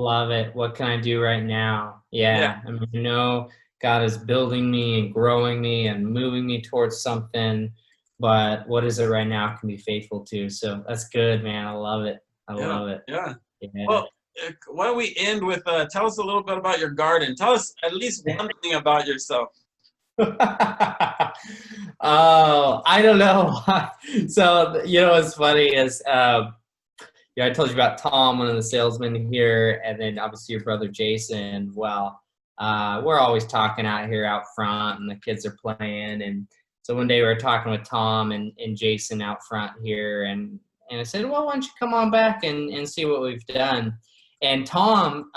Love it. What can I do right now? Yeah, Yeah. I mean, God is building me and growing me and moving me towards something, but what is it right now I can be faithful to? So that's good, man. I love it. I yeah, love it. yeah. Yeah. Well, why don't we end with tell us a little bit about your garden. Tell us at least one thing about yourself. Oh, I don't know. So, what's funny is, yeah, I told you about Tom, one of the salesmen here, and then obviously your brother Jason. Well, we're always talking out here out front, and the kids are playing. And so one day we were talking with Tom and Jason out front here, and I said, well, why don't you come on back and see what we've done? And Tom,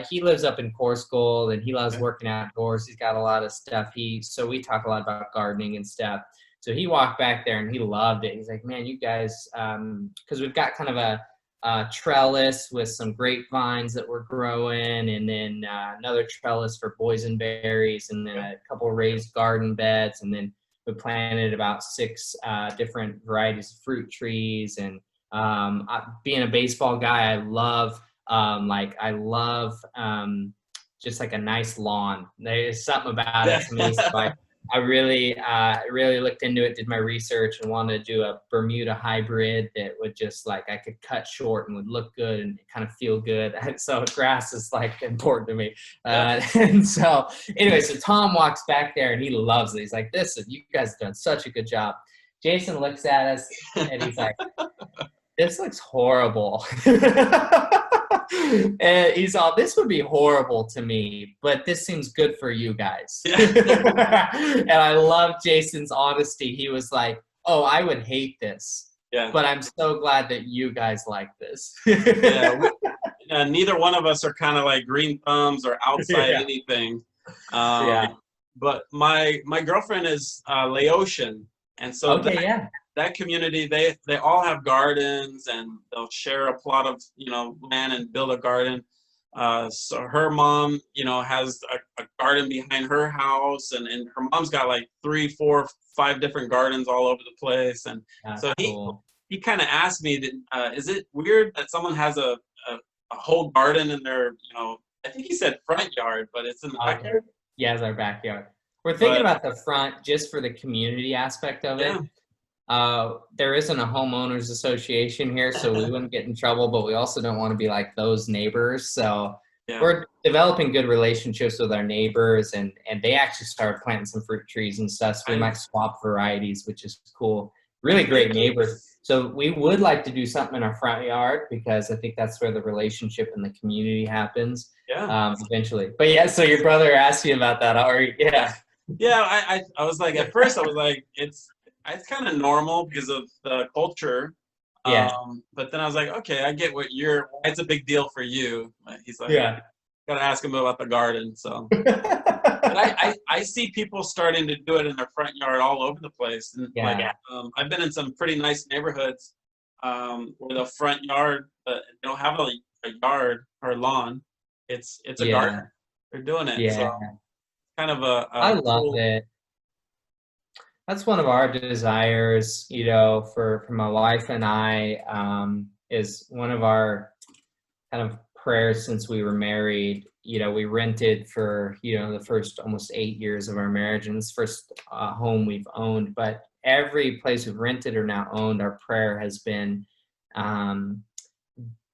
he lives up in Corscold, and he loves Okay. working outdoors. He's got a lot of stuff. So we talk a lot about gardening and stuff. So he walked back there and he loved it. He's like, man, you guys, because we've got kind of a trellis with some grapevines that we're growing, and then another trellis for boysenberries, and then Okay. a couple of raised garden beds, and then we planted about 6 different varieties of fruit trees. And being a baseball guy, I love just like a nice lawn. There's something about Yeah. it to me. So I really looked into it, did my research, and wanted to do a Bermuda hybrid that would just like I could cut short and would look good and kind of feel good. So grass is like important to me. Yeah. And so anyway, so Tom walks back there and he loves it. He's like, you guys have done such a good job. Jason looks at us and he's like, this looks horrible. And he's all, this would be horrible to me, but this seems good for you guys. Yeah. And I love Jason's honesty. He was like, oh, I would hate this, Yeah. but I'm so glad that you guys like this. Yeah. Neither one of us are kind of like green thumbs or outside Yeah. anything. Yeah. But my girlfriend is Laotian, and so Okay. Yeah. that community, they all have gardens, and they'll share a plot of land and build a garden. So her mom has a garden behind her house, and her mom's got like 3, 4, 5 different gardens all over the place. And That's so cool. he kind of asked me, is it weird that someone has a whole garden in their, I think he said front yard, but it's in the Okay. backyard. Yeah, it's our backyard. We're thinking But about the front just for the community aspect of yeah, it. There isn't a homeowners association here, so we wouldn't get in trouble, but we also don't want to be like those neighbors. So yeah, we're developing good relationships with our neighbors, and they actually started planting some fruit trees and stuff. So we might nice. swap varieties, which is cool. That's Really good. great neighbors. So we would like to do something in our front yard because I think that's where the relationship and the community happens Yeah. eventually. But yeah, so your brother asked you about that, or yeah, Yeah, I was like, at first I was like, it's kind of normal because of the culture. yeah, But then I was like, okay, I get why it's a big deal for you. But he's like, yeah. gotta ask him about the garden. So, but I see people starting to do it in their front yard all over the place. And like, Yeah. I've been in some pretty nice neighborhoods where the front yard, they don't have a yard or lawn. It's a garden. Yeah, They're doing it. So yeah. kind of I a love cool. it. That's one of our desires, for my wife and I, is one of our kind of prayers since we were married. We rented for, the first almost 8 years of our marriage, and this first home we've owned. But every place we've rented or now owned, our prayer has been um,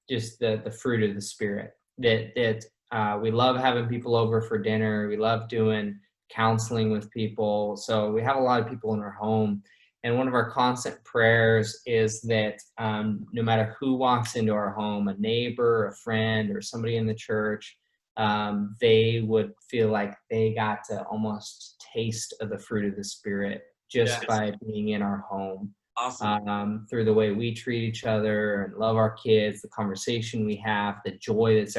just the fruit of the Spirit. That we love having people over for dinner. We love doing counseling with people. So we have a lot of people in our home. And one of our constant prayers is that no matter who walks into our home, a neighbor, a friend, or somebody in the church, they would feel like they got to almost taste of the fruit of the Spirit just Yes. by being in our home. Awesome. Through the way we treat each other and love our kids, the conversation we have, the joy that's